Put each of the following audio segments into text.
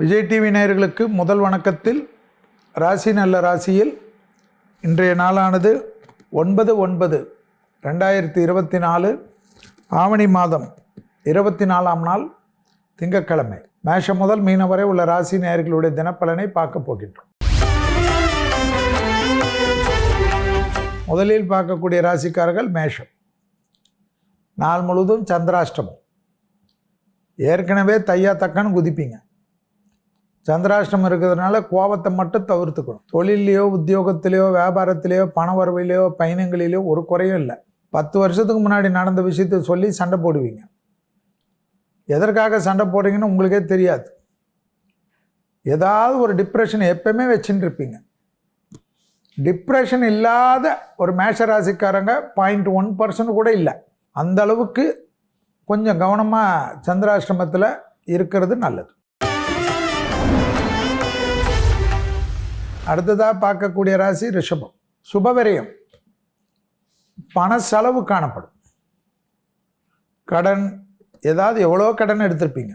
Vijay TV நேயர்களுக்கு முதல் வணக்கத்தில் ராசி நல்ல ராசியில் இன்றைய நாளானது 9/9/2024 ஆவணி மாதம் 24ஆம் நாள் திங்கட்கிழமை. மேஷம் முதல் மீனம் வரை உள்ள ராசி நேயர்களுடைய தினப்பலனை பார்க்க போகின்றோம். முதலில் பார்க்கக்கூடிய ராசிக்காரர்கள் மேஷம். நாள் முழுவதும் சந்திராஷ்டமம். ஏற்கனவே தையா தக்கன்னு குதிப்பீங்க. சந்திராஷ்டமம் இருக்கிறதுனால கோபத்தை மட்டும் தவிர்த்துக்கணும். தொழிலையோ உத்தியோகத்திலேயோ வியாபாரத்திலேயோ பண வரவிலையோ பயணங்களிலேயோ ஒரு குறையும் இல்லை. 10 வருஷத்துக்கு முன்னாடி நடந்த விஷயத்தை சொல்லி சண்டை போடுவீங்க. எதற்காக சண்டை போடுறீங்கன்னு உங்களுக்கே தெரியாது. ஏதாவது ஒரு டிப்ரெஷன் எப்பவுமே வச்சுட்டு இருப்பீங்க. டிப்ரெஷன் இல்லாத ஒரு மேஷ ராசிக்காரங்க 0.1% கூட இல்லை. அந்த அளவுக்கு கொஞ்சம் கவனமாக சந்திராஷ்டமத்தில் இருக்கிறது நல்லது. அடுத்ததாக பார்க்கக்கூடிய ராசி ரிஷபம். சுபவிரயம், பண செலவு காணப்படும். கடன், ஏதாவது எவ்வளோ கடன் எடுத்திருப்பீங்க.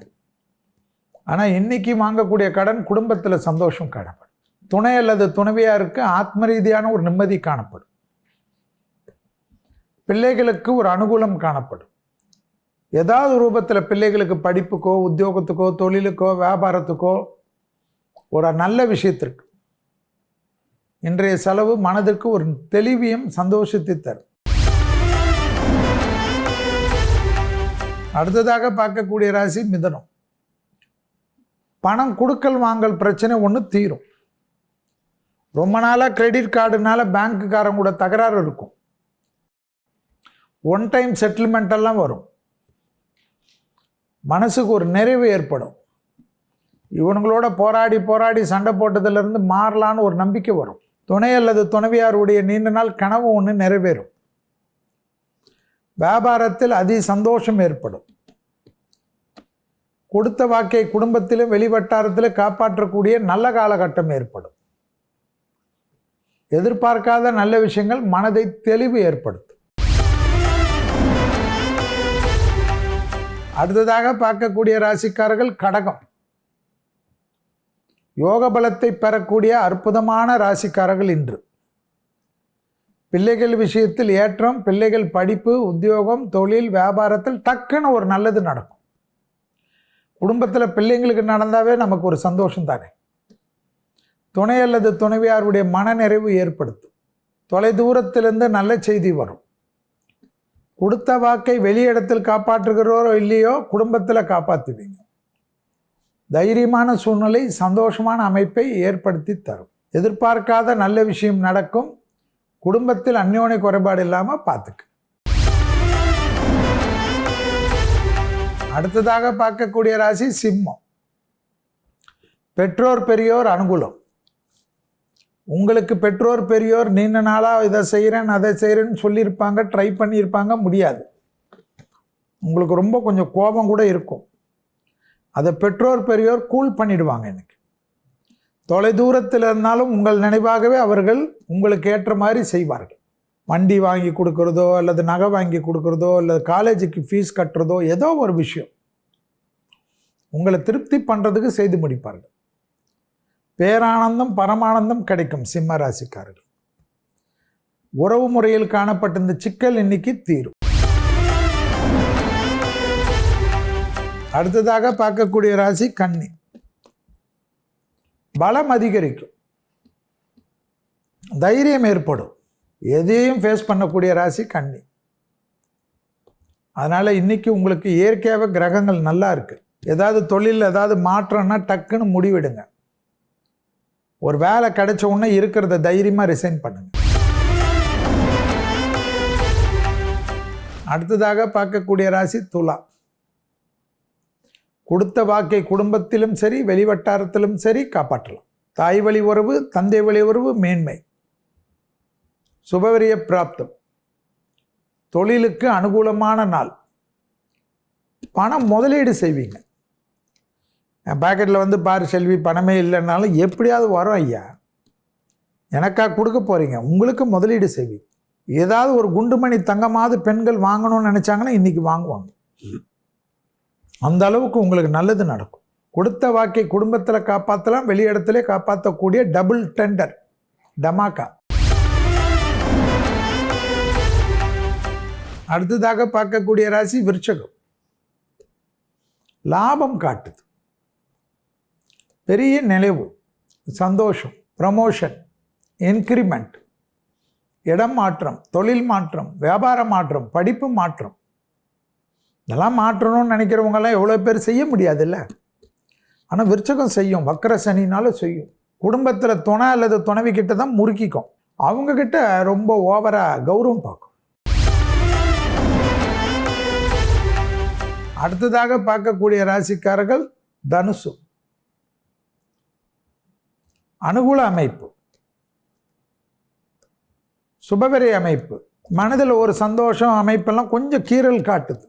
ஆனால் இன்னைக்கு வாங்கக்கூடிய கடன் குடும்பத்தில் சந்தோஷம் காணப்படும். துணை அல்லது துணைவியாருக்கு ஆத்ம ரீதியான ஒரு நிம்மதி காணப்படும். பிள்ளைகளுக்கு ஒரு அனுகூலம் காணப்படும். ஏதாவது ரூபத்தில் பிள்ளைகளுக்கு படிப்புக்கோ உத்தியோகத்துக்கோ தொழிலுக்கோ வியாபாரத்துக்கோ ஒரு நல்ல விஷயத்திற்கு இன்றைய செலவு மனதிற்கு ஒரு தெளிவையும் சந்தோஷத்தை தரும். அடுத்ததாக பார்க்கக்கூடிய ராசி மிதுனம். பணம் கொடுக்கல் வாங்கல் பிரச்சனை ஒன்று தீரும். ரொம்ப நாளாக கிரெடிட் கார்டுனால பேங்க்குக்காரங்க கூட தகராறு இருக்கும். ஒன் டைம் செட்டில்மெண்ட் எல்லாம் வரும். மனசுக்கு ஒரு நிறைவு ஏற்படும். இவனுங்களோட போராடி போராடி சண்டை போட்டதுலேருந்து மாறலான்னு ஒரு நம்பிக்கை வரும். துணை அல்லது துணைவியாருடைய நீண்ட நாள் கனவு ஒன்று நிறைவேறும். வியாபாரத்தில் அதி சந்தோஷம் ஏற்படும். கொடுத்த வாக்கை குடும்பத்திலும் வெளிவட்டாரத்திலும் காப்பாற்றக்கூடிய நல்ல காலகட்டம் ஏற்படும். எதிர்பார்க்காத நல்ல விஷயங்கள் மனதை தெளிவு ஏற்படுத்தும். அடுத்ததாக பார்க்கக்கூடிய ராசிக்காரர்கள் கடகம். யோக பலத்தை பெறக்கூடிய அற்புதமான ராசிக்காரர்கள் இன்று. பிள்ளைகள் விஷயத்தில் ஏற்றம், பிள்ளைகள் படிப்பு உத்தியோகம் தொழில் வியாபாரத்தில் டக்குன்னு ஒரு நல்லது நடக்கும். குடும்பத்தில் பிள்ளைங்களுக்கு நடந்தாவே நமக்கு ஒரு சந்தோஷம் தானே. துணை அல்லது துணைவியாருடைய மனநிறைவு ஏற்படுத்தும். தொலை தூரத்திலிருந்து நல்ல செய்தி வரும். கொடுத்த வாக்கை வெளியிடத்தில் காப்பாற்றுகிறோரோ இல்லையோ குடும்பத்தில் காப்பாற்றுவீங்க. தைரியமான சூழ்நிலை சந்தோஷமான அமைப்பை ஏற்படுத்தி தரும். எதிர்பார்க்காத நல்ல விஷயம் நடக்கும். குடும்பத்தில் அந்யோன்ய குறைபாடு இல்லாமல் பார்த்துக்கு. அடுத்ததாக பார்க்கக்கூடிய ராசி சிம்மம். பெற்றோர் பெரியோர் அனுகூலம். உங்களுக்கு பெற்றோர் பெரியோர் நீண்ட நாளாக இதை செய்கிறேன் அதை செய்கிறேன்னு சொல்லியிருப்பாங்க, ட்ரை பண்ணியிருப்பாங்க, முடியாது. உங்களுக்கு ரொம்ப கொஞ்சம் கோபம் கூட இருக்கும். அதை பெற்றோர் பெரியோர் கூல் பண்ணிடுவாங்க. இன்னைக்கு தொலை தூரத்தில் இருந்தாலும் உங்கள் நினைவாகவே அவர்கள் உங்களுக்கு ஏற்ற மாதிரி செய்வார்கள். வண்டி வாங்கி கொடுக்குறதோ அல்லது நகை வாங்கி கொடுக்குறதோ அல்லது காலேஜுக்கு ஃபீஸ் கட்டுறதோ ஏதோ ஒரு விஷயம் உங்களை திருப்தி பண்ணுறதுக்கு செய்து முடிப்பார்கள். பேரானந்தம் பரமானந்தம் கிடைக்கும் சிம்ம ராசிக்காரர்கள். உறவு முறையில் காணப்பட்ட இந்த சிக்கல் இன்னைக்கு தீரும். அடுத்ததாக பார்க்கக்கூடிய ராசி கன்னி. பலம் அதிகரிக்கும். தைரியம் ஏற்படும். எதையும் ஃபேஸ் பண்ணக்கூடிய ராசி கன்னி. அதனால் இன்னைக்கு உங்களுக்கு இயற்கையாகவே கிரகங்கள் நல்லா இருக்குது. ஏதாவது தொழில் ஏதாவது மாற்றம்னா டக்குன்னு முடிவெடுங்க. ஒரு வேலை கிடைச்ச உடனே இருக்கிறத தைரியமாக ரிசைன் பண்ணுங்க. அடுத்ததாக பார்க்கக்கூடிய ராசி துலா. கொடுத்த வாக்கை குடும்பத்திலும் சரி வெளிவட்டாரத்திலும் சரி காப்பாற்றலாம். தாய் வழி உறவு தந்தை வழி உறவு மேன்மை. சுபவிரிய பிராப்தம். தொழிலுக்கு அனுகூலமான நாள். பணம் முதலீடு செய்வீங்க. என் பாக்கெட்டில் வந்து பாரு செல்வி பணமே இல்லைன்னாலும் எப்படியாவது வரும் ஐயா. எனக்கா கொடுக்க போகிறீங்க. உங்களுக்கு முதலீடு செய்வீங்க. ஏதாவது ஒரு குண்டுமணி தங்கமாவது பெண்கள் வாங்கணும்னு நினச்சாங்கன்னா இன்றைக்கி வாங்குவாங்க. அந்த அளவுக்கு உங்களுக்கு நல்லது நடக்கும். கொடுத்த வாக்கை குடும்பத்தில் காப்பாற்றலாம், வெளியிடத்திலே காப்பாற்றக்கூடிய டபுள் டெண்டர் டமாக்கா. அடுத்ததாக பார்க்கக்கூடிய ராசி விருச்சகம். லாபம் காட்டுது, பெரிய நினைவு, சந்தோஷம், ப்ரமோஷன், இன்க்ரிமெண்ட், இடம் மாற்றம், தொழில் மாற்றம், வியாபார மாற்றம், படிப்பு மாற்றம். இதெல்லாம் மாற்றணும்னு நினைக்கிறவங்கெல்லாம் எவ்வளோ பேர் செய்ய முடியாதுல்ல. ஆனால் விருச்சகம் செய்யும், வக்கர சனினால செய்யும். குடும்பத்தில் துணை அல்லது துணைவி கிட்ட தான் முறுக்கிக்கும். அவங்கக்கிட்ட ரொம்ப ஓவராக கௌரவம் பார்க்கும். அடுத்ததாக பார்க்கக்கூடிய ராசிக்காரர்கள் தனுசு. அனுகூல அமைப்பு, சுபவிரை அமைப்பு, மனதில் ஒரு சந்தோஷம் அமைப்பெல்லாம் கொஞ்சம் கீறல் காட்டுது.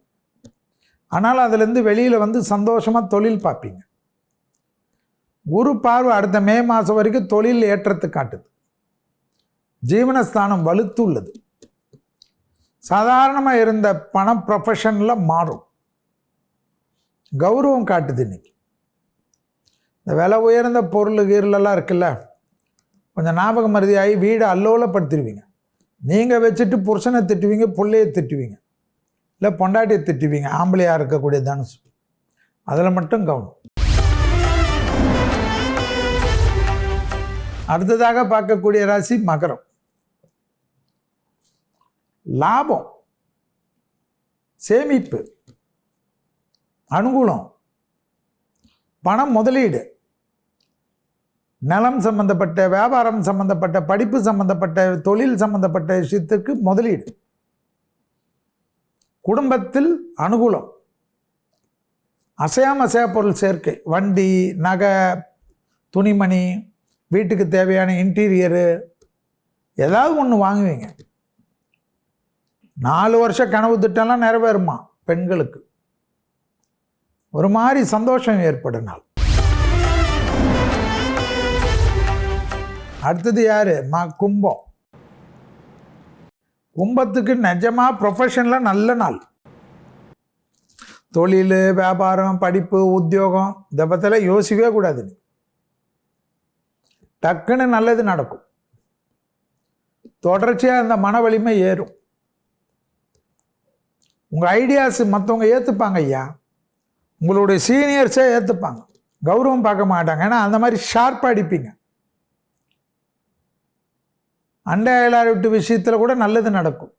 ஆனால் அதுலேருந்து வெளியில் வந்து சந்தோஷமாக தொழில் பார்ப்பீங்க. குரு பார்வை அடுத்த மே மாதம் வரைக்கும் தொழில் ஏற்றத்தை காட்டுது. ஜீவனஸ்தானம் வலுத்துள்ளது. சாதாரணமாக இருந்த பணம் ப்ரொஃபஷனில் மாறும். கௌரவம் காட்டுது. இன்னைக்கு இந்த விலை உயர்ந்த பொருள் கீரலெல்லாம் இருக்குல்ல, கொஞ்சம் ஞாபகம் மருதியாகி வீடை அல்லோலப்படுத்திடுவீங்க. நீங்கள் வச்சுட்டு புருஷனை திட்டுவீங்க, பிள்ளையை திட்டுவீங்க, இல்லை பொண்டாட்டியை திட்டுவீங்க. ஆம்பளையாக இருக்கக்கூடிய தனுசு அதில் மட்டும் கவனம். அடுத்ததாக பார்க்கக்கூடிய ராசி மகரம். லாபம், சேமிப்பு, அனுகூலம், பணம் முதலீடு, நிலம் சம்பந்தப்பட்ட, வியாபாரம் சம்பந்தப்பட்ட, படிப்பு சம்பந்தப்பட்ட, தொழில் சம்பந்தப்பட்ட விஷயத்துக்கு முதலீடு. குடும்பத்தில் அனுகூலம், அசையா பொருள் சேர்க்கை, வண்டி, நகை, துணிமணி, வீட்டுக்கு தேவையான இன்டீரியரு ஏதாவது ஒன்று வாங்குவீங்க. 4 வருஷம் கனவு திட்டம்லாம் நிறைவேறுமா பெண்களுக்கு. ஒரு மாதிரி சந்தோஷம் ஏற்படும் நாள். அடுத்தது யாரு? கும்பம். கும்பத்துக்கு நிஜமாக ப்ரொஃபஷனில் நல்ல நாள். தொழில், வியாபாரம், படிப்பு, உத்தியோகம் இதை பற்றிலாம் யோசிக்கவே கூடாது. டக்குன்னு நல்லது நடக்கும். தொடர்ச்சியாக அந்த மன வலிமை ஏறும். உங்கள் ஐடியாஸ் மற்றவங்க ஏற்றுப்பாங்க ஐயா. உங்களுடைய சீனியர்ஸே ஏற்றுப்பாங்க, கௌரவம் பார்க்க மாட்டாங்க. ஏன்னா அந்த மாதிரி ஷார்ப்பாக அடிப்பீங்க. அண்டை அயலார் வீட்டு விஷயத்தில் கூட நல்லது நடக்கும்.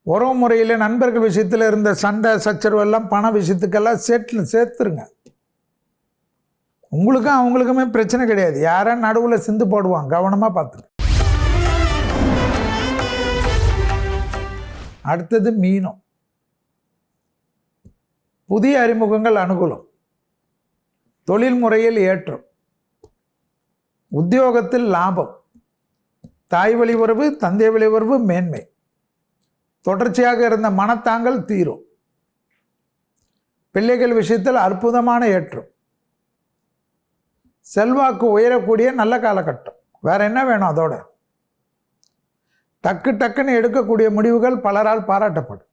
உறவு முறையில் நண்பர்கள் விஷயத்தில் இருந்த சண்டை சச்சரவு எல்லாம் பண விஷயத்துக்கெல்லாம் சேர்த்துருங்க. உங்களுக்கும் அவங்களுக்குமே பிரச்சனை கிடையாது. யாரா நடுவில் சிந்து போடுவாங்க, கவனமாக பார்த்துங்க. அடுத்தது மீனம். புதிய அறிமுகங்கள் அனுகூலம், தொழில் முறையில் ஏற்றம், உத்தியோகத்தில் லாபம், தாய் வழி உறவு, தந்தை வழி உறவு மேன்மை, தொடர்ச்சியாக இருந்த மனத்தாங்கள் தீரும். பிள்ளைகள் விஷயத்தில் அற்புதமான ஏற்றம், செல்வாக்கு உயரக்கூடிய நல்ல காலகட்டம். வேற என்ன வேணும்? அதோட டக்குன்னு எடுக்கக்கூடிய முடிவுகள் பலரால் பாராட்டப்படும்.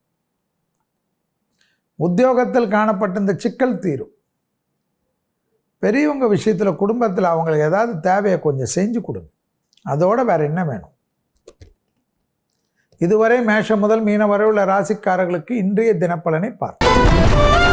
உத்தியோகத்தில் காணப்பட்ட இந்த சிக்கல் தீரும். பெரியவங்க விஷயத்தில் குடும்பத்தில் அவங்களுக்கு ஏதாவது தேவையை கொஞ்சம் செஞ்சு கொடுங்க. அதோட வேற என்ன வேணும்? இதுவரை மேஷம் முதல் மீனம் வரை உள்ள ராசிக்காரர்களுக்கு இன்றைய தினப்பலனை பார்ப்போம்.